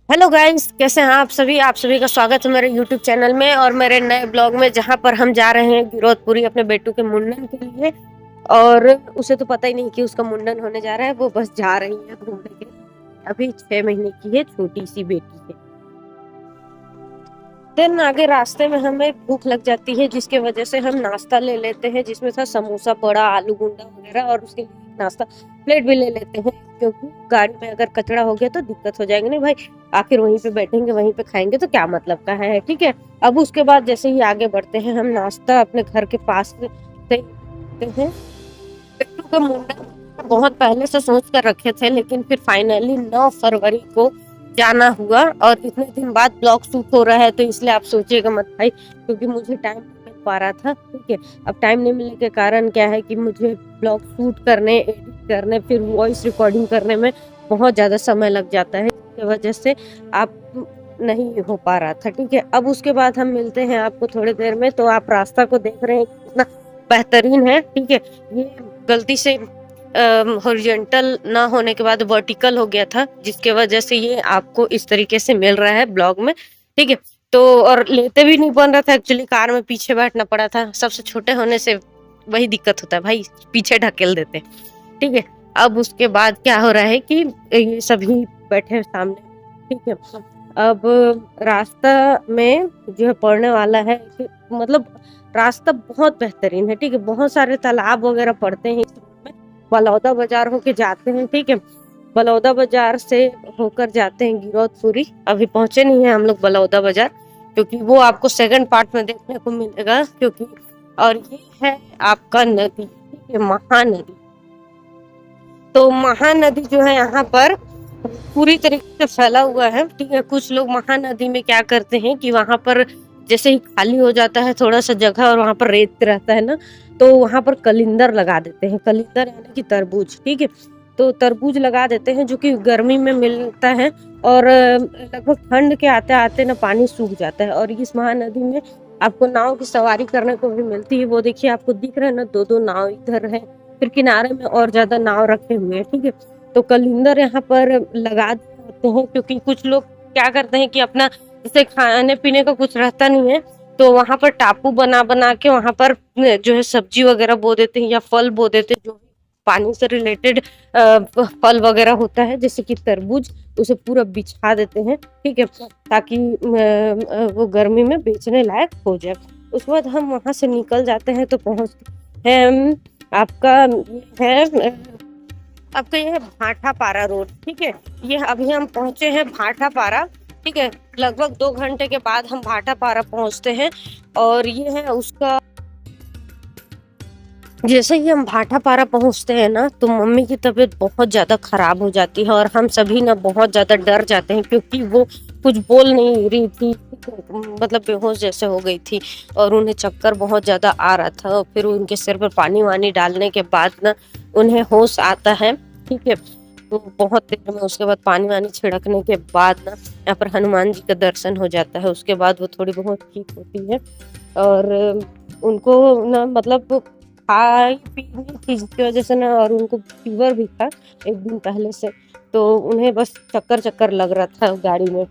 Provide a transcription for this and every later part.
Hello guys, कैसे हैं आप सभी का स्वागत है मेरे यूट्यूब चैनल में और मेरे नए ब्लॉग में, जहां पर हम जा रहे हैं गिरौदपुरी अपने बेटू के मुंडन के लिए। और उसे तो पता ही नहीं कि उसका मुंडन होने जा रहा है, वो बस जा रही है घूमने के लिए। अभी 6 महीने की है, छोटी सी बेटी है। देन आगे रास्ते में हमें भूख लग जाती है, जिसके वजह से हम नाश्ता ले लेते हैं, जिसमें था समोसा, बड़ा आलू गुंडा वगैरह, और उसके लिए नाश्ता प्लेट भी ले लेते हैं, क्योंकि गाड़ी में अगर कचरा हो गया तो दिक्कत हो जाएगी। नहीं भाई, आखिर वहीं पे बैठेंगे, वहीं पे खाएंगे तो क्या मतलब का है। ठीक है। अब उसके बाद जैसे ही आगे बढ़ते हैं, हम नाश्ता अपने घर के पास से करते हैं। बिट्टू का मुंडन बहुत पहले से सोच कर रखे थे, लेकिन फिर फाइनली 9 फरवरी को जाना हुआ। और इतने दिन बाद ब्लॉग शूट हो रहा है, तो इसलिए आप सोचिएगा मत भाई, क्योंकि मुझे टाइम नहीं मिल पा रहा था। ठीक है। अब टाइम नहीं मिलने के कारण क्या है कि मुझे ब्लॉग शूट करने, एडिट करने, फिर वॉइस रिकॉर्डिंग करने में बहुत ज्यादा समय लग जाता है, इसकी वजह से आप नहीं हो पा रहा था। ठीक है। अब उसके बाद हम मिलते हैं आपको थोड़ी देर में। तो आप रास्ता को देख रहे हैं कितना बेहतरीन है। ठीक है। ये गलती से हॉरिजॉन्टल ना होने के बाद वर्टिकल हो गया था, जिसके वजह से ये आपको इस तरीके से मिल रहा है ब्लॉग में। ठीक है। तो और लेते भी नहीं बन रहा था, एक्चुअली कार में पीछे बैठना पड़ा था। सबसे छोटे होने से वही दिक्कत होता है भाई, पीछे ढकेल देते। ठीक है। अब उसके बाद क्या हो रहा है कि ये सभी बैठे हैं सामने। ठीक है। अब रास्ता में जो है पड़ने वाला है कि मतलब रास्ता बहुत बेहतरीन है। ठीक है। बहुत सारे तालाब वगैरह पड़ते हैं इस रोड में। बलौदा बाजार होके जाते हैं। ठीक है। बलौदा बाजार से होकर जाते हैं गिरौदपुरी। अभी पहुंचे नहीं है हम लोग बलौदा बाजार, क्योंकि वो आपको सेकंड पार्ट में देखने को मिलेगा। क्योंकि और ये है आपका नदी। ठीक है। महानदी। तो महानदी जो है यहाँ पर पूरी तरीके से फैला हुआ है। ठीक है। कुछ लोग महानदी में क्या करते हैं कि वहां पर जैसे ही खाली हो जाता है थोड़ा सा जगह और वहां पर रेत रहता है ना, तो वहां पर कलिंदर लगा देते हैं। कलिंदर यानी कि तरबूज। ठीक है। तो तरबूज लगा देते हैं, जो कि गर्मी में मिलता है। और लगभग ठंड के आते आते ना पानी सूख जाता है। और इस महानदी में आपको नाव की सवारी करने को भी मिलती है। वो देखिए, आपको दिख रहा है ना, दो दो नाव इधर है, फिर किनारे में और ज्यादा नाव रखे हुए हैं। ठीक है। तो कलिंदर यहाँ पर लगा देते हैं, क्योंकि कुछ लोग क्या करते हैं कि अपना जैसे खाने पीने का कुछ रहता नहीं है, तो वहां पर टापू बना बना के वहां पर जो है सब्जी वगैरह बो देते हैं या फल बो देते हैं, जो भी पानी से रिलेटेड फल वगैरह होता है, जैसे कि तरबूज, उसे पूरा बिछा देते हैं। ठीक है। ताकि वो गर्मी में बेचने लायक हो जाए। उसके बाद हम वहां से निकल जाते हैं, तो पहुंचते हैं आपका है आपका ये है भाटा पारा रोड। ठीक है। ये अभी हम पहुंचे हैं भाटा पारा। ठीक है। लगभग 2 घंटे के बाद हम भाटा पारा पहुंचते हैं। और ये है उसका, जैसे ही हम भाटा पारा पहुंचते हैं ना, तो मम्मी की तबीयत बहुत ज्यादा खराब हो जाती है, और हम सभी ना बहुत ज्यादा डर जाते हैं, क्योंकि वो कुछ बोल नहीं रही थी, मतलब बेहोश जैसे हो गई थी, और उन्हें चक्कर बहुत ज्यादा आ रहा था। और फिर उनके सिर पर पानी वानी डालने के बाद ना उन्हें होश आता है। ठीक है। तो बहुत देर में उसके बाद पानी वानी छिड़कने के बाद ना यहाँ पर हनुमान जी का दर्शन हो जाता है। उसके बाद वो थोड़ी बहुत ठीक होती है। और उनको ना मतलब खाई पी नहीं थी, जिसकी वजह से ना, और उनको फीवर भी था 1 दिन पहले से, तो उन्हें बस चक्कर चक्कर लग रहा था गाड़ी में।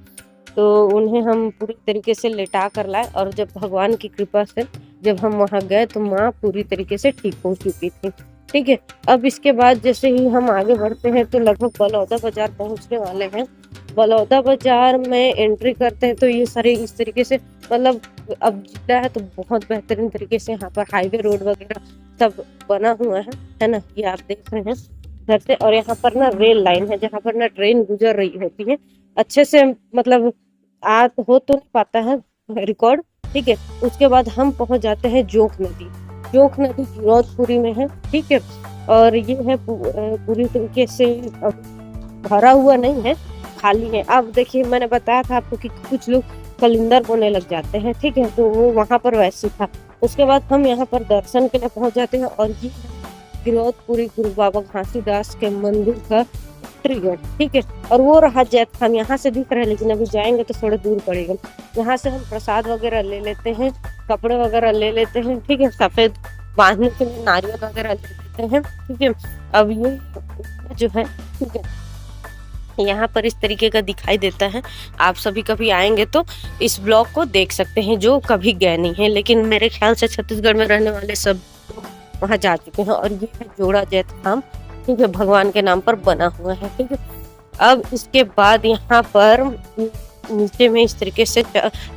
तो उन्हें हम पूरी तरीके से लेटा कर लाए, और जब भगवान की कृपा से जब हम वहां गए तो माँ पूरी तरीके से ठीक हो चुकी थी। ठीक है। अब इसके बाद जैसे ही हम आगे बढ़ते हैं, तो लगभग बलौदा बाजार पहुंचने वाले हैं। बलौदा बाजार में एंट्री करते हैं, तो ये सारे इस तरीके से मतलब अब जिला है, तो बहुत बेहतरीन तरीके से यहाँ पर हाईवे रोड वगैरह सब बना हुआ है ना, ये आप देख रहे हैं घर से। और यहाँ पर ना रेल लाइन है, जहाँ पर ना ट्रेन गुजर रही होती है अच्छे से, मतलब हो तो नहीं पाता है रिकॉर्ड। ठीक है। उसके बाद हम पहुंच जाते हैं जोंक नदी। जोंक नदी गिरौदपुरी में है। ठीक है। और ये है पूरी तरीके से भरा हुआ नहीं है, खाली है। अब देखिए, मैंने बताया था आपको कि कुछ लोग कलिंदर बोने लग जाते हैं। ठीक है। तो वो वहां पर वैसे था। उसके बाद हम यहाँ पर दर्शन के लिए पहुंच जाते हैं, और ये गिरौदपुरी गुरु बाबा घासीदास के मंदिर का ट्रिगेट। ठीक है। और वो रहा जैत खान, यहाँ से दिख रहा है, लेकिन अभी जाएंगे तो थोड़ा दूर पड़ेगा। यहाँ से हम प्रसाद वगैरह ले लेते हैं, कपड़े वगैरह ले लेते हैं। ठीक है। सफेद बांधने के लिए नारियल वगैरह ले लेते हैं। ठीक है। अब ये जो है, ठीक है, यहाँ पर इस तरीके का दिखाई देता है। आप सभी कभी आएंगे तो इस ब्लॉक को देख सकते हैं, जो कभी गए नहीं है, लेकिन मेरे ख्याल से छत्तीसगढ़ में रहने वाले सब वहाँ जा चुके हैं। और ये है जोड़ा जैत धाम, ठीक है, भगवान के नाम पर बना हुआ है, ठीक है। अब इसके बाद यहाँ पर नीचे में इस तरीके से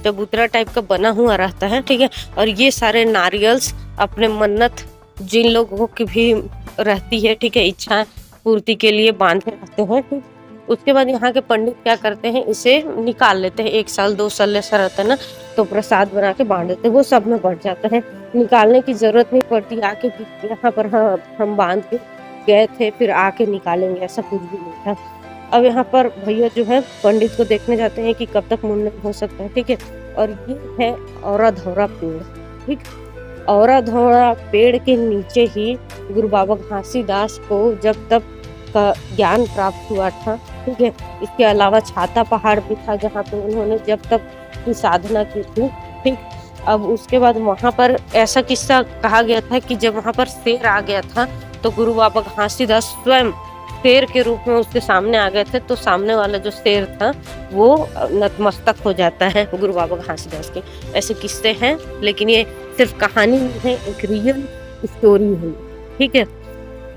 चबूतरा टाइप का बना हुआ रहता है, ठीक है। और ये सारे नारियल्स अपने मन्नत जिन लोगों की भी रहती है, ठीक है, इच्छा पूर्ति के लिए बांधे रहते हैं, ठीक। उसके बाद यहाँ के पंडित क्या करते हैं, इसे निकाल लेते हैं। 1 साल 2 साल ऐसा रहता है ना, तो प्रसाद बना के बांध देते हैं, वो सब में बढ़ जाता है। निकालने की जरूरत नहीं पड़ती, आके यहाँ पर हम बांध के गए थे फिर आके निकालेंगे, ऐसा कुछ भी नहीं था। अब यहाँ पर भैया जो है पंडित को देखने जाते हैं कि कब तक मुंडन हो सकता है, ठीक है। और ये है औरा धौरा पेड़, ठीक। औरा धौरा पेड़ के नीचे ही गुरु बाबा घासीदास को जब तक का ज्ञान प्राप्त हुआ था, ठीक है। इसके अलावा छाता पहाड़ भी था जहाँ पे उन्होंने जब तक की साधना की थी, ठीक। अब उसके बाद वहाँ पर ऐसा किस्सा कहा गया था कि जब वहाँ पर शेर आ गया था तो गुरु बाबा घासीदास स्वयं शेर के रूप में उसके सामने आ गए थे, तो सामने वाला जो शेर था वो नतमस्तक हो जाता है गुरु बाबा घासीदास के। ऐसे किस्से हैं, लेकिन ये सिर्फ कहानी नहीं है, एक रियल स्टोरी है, ठीक है।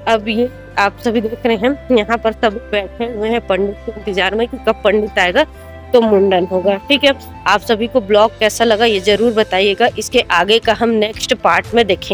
अब ये आप सभी देख रहे हैं यहाँ पर सब बैठे हुए हैं पंडित के इंतजार में कि कब पंडित आएगा तो मुंडन होगा, ठीक है। आप सभी को ब्लॉग कैसा लगा ये जरूर बताइएगा। इसके आगे का हम नेक्स्ट पार्ट में देखेंगे।